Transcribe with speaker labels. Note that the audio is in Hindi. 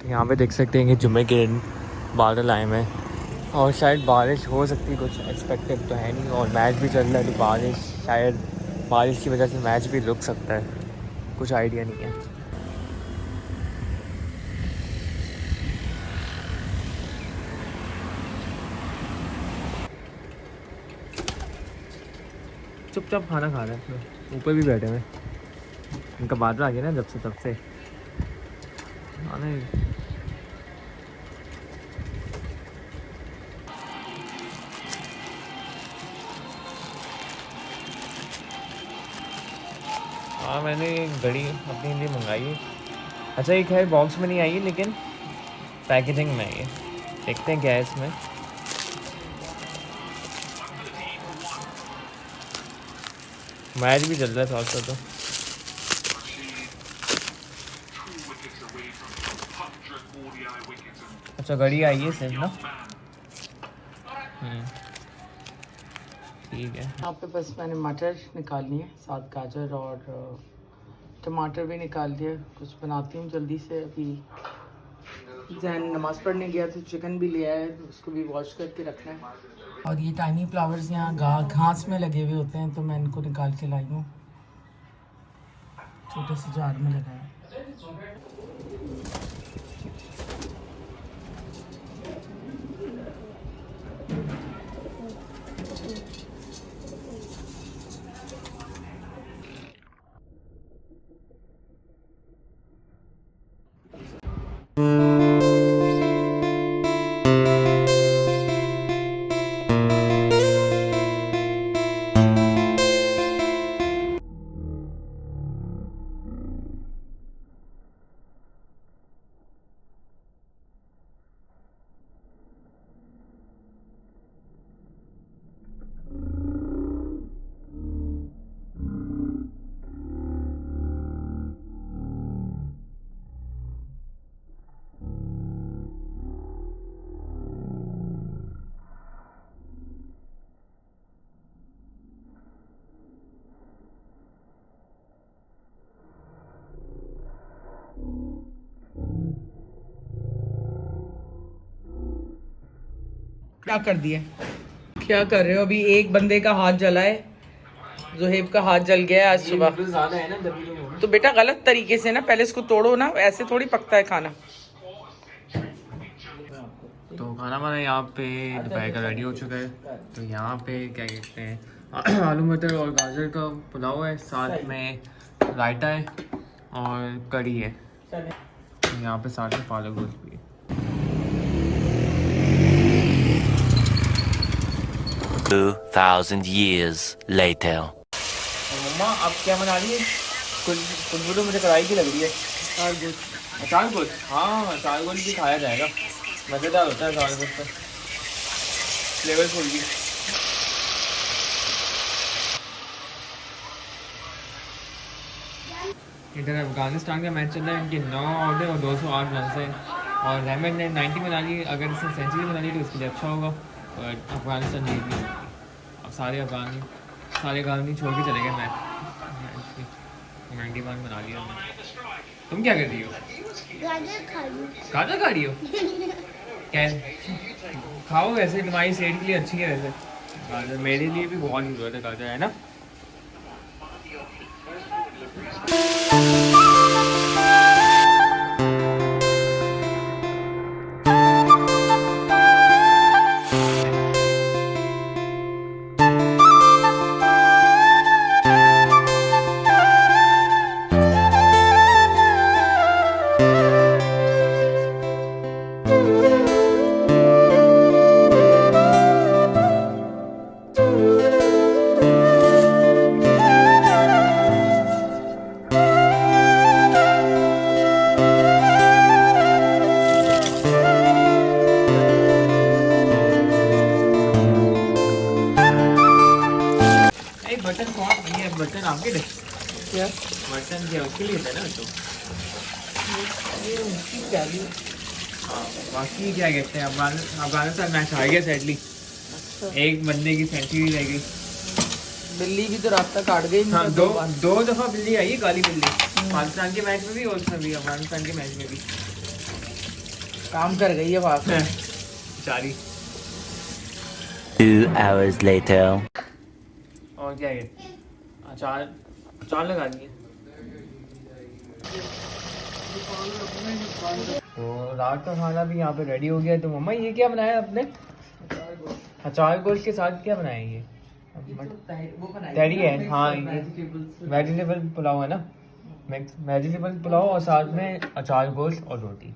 Speaker 1: यहाँ पे देख सकते हैं कि जुम्मे के दिन बादल आए हुए हैं और शायद बारिश हो सकती है, कुछ एक्सपेक्टेड तो है नहीं। और मैच भी चल रहा है तो बारिश, शायद बारिश की वजह से मैच भी रुक सकता है, कुछ आइडिया नहीं है। चुपचाप खाना खा रहे हैं, ऊपर भी बैठे हुए। इनका बादल आ गया ना जब से तब से आने। हाँ मैंने घड़ी अपने लिए मंगाई है। अच्छा ये खैर बॉक्स में नहीं आई है लेकिन पैकेजिंग में आई है। देखते हैं क्या है इसमें। मैच भी चल रहा है साथ साथ। तो अच्छा घड़ी आई है सिर्फ ना। ठीक है।
Speaker 2: यहाँ पे बस मैंने मटर निकाल लिए, साथ गाजर और टमाटर भी निकाल दिए। कुछ बनाती हूँ जल्दी से। अभी जैन नमाज़ पढ़ने गया तो चिकन भी लिया है, उसको भी वॉश करके रखना है। और ये टाइनी फ्लावर्स यहाँ घास में लगे हुए होते हैं तो मैं इनको निकाल के लाई हूँ, छोटे से जार में लगाया। क्या कर दिया, क्या कर रहे हो? अभी एक बंदे का हाथ जला है, जोहेब का हाथ जल गया है आज सुबह।
Speaker 1: ज़्यादा है ना
Speaker 2: तो बेटा गलत तरीके से ना, पहले इसको तोड़ो ना, ऐसे थोड़ी पकता है खाना।
Speaker 1: तो खाना वाना यहाँ पे दोपहर का रेडी हो चुका है। तो यहाँ पे क्या कहते हैं आलू मटर और गाजर का पुलाव है, साथ में रायता है और कढ़ी है। यहाँ पे साथ में पालक गोश्त भी है।
Speaker 3: 2000 years later.
Speaker 1: मम्मा आप क्या बना रही है? कुछ मुझे कढ़ाई की लग रही है। अचार गोश्त, हाँ अचार गोश्त भी खाया जाएगा, मज़ेदार होता है अचार गोश्त, फ्लेवरफुल भी। इधर अफगानिस्तान का मैच चल रहा है, इनके 9 आउट है और 208 रन है। और रहमत ने 90 बना ली, अगर इसने सेंचुरी बना ली तो उसके लिए अच्छा होगा। और अफगानिस्तान जीत भी सकती। अब सारे अफगानी छोड़ के चले गए मैच 91 बना लिया। तुम क्या कर रही हो? गाजर खा रही हो? क्या खाओ, वैसे तुम्हारी सेहत के लिए अच्छी है। वैसे गाजर मेरे लिए भी बहुत ज़रूरत है, गाजर है ना। बटन कौन ये बटन आपके क्या बटन क्या उसके लिए था ना। तो ये उसकी क्या भी। हाँ बाकी क्या कहते हैं, अफगानिस्तान मैच हार गया सैडली। अच्छा। एक बंदे की सेंचुरी रह गई।
Speaker 2: बिल्ली भी तो रास्ता काट गई।
Speaker 1: हाँ दो दफ़ा बिल्ली आई है, काली बिल्ली, पाकिस्तान के मैच में भी और उसमें भी अफगानिस्तान के मैच में भी।
Speaker 2: काम कर गई है फास्ट।
Speaker 1: चारी
Speaker 3: 2 hours later.
Speaker 1: और क्या है? अचार अचार लगा दिए। तो रात का खाना भी यहाँ पे रेडी हो गया। तो मम्मा ये क्या बनाया आपने? अचार गोश्त के साथ क्या बनाया ये?
Speaker 2: वो बनाई
Speaker 1: तहरी है,
Speaker 2: mix
Speaker 1: हाँ, ये
Speaker 2: vegetables।
Speaker 1: वेजिटेबल पुलाव है ना, मिक्स वेजिटेबल पुलाव और साथ में अचार गोश्त और रोटी।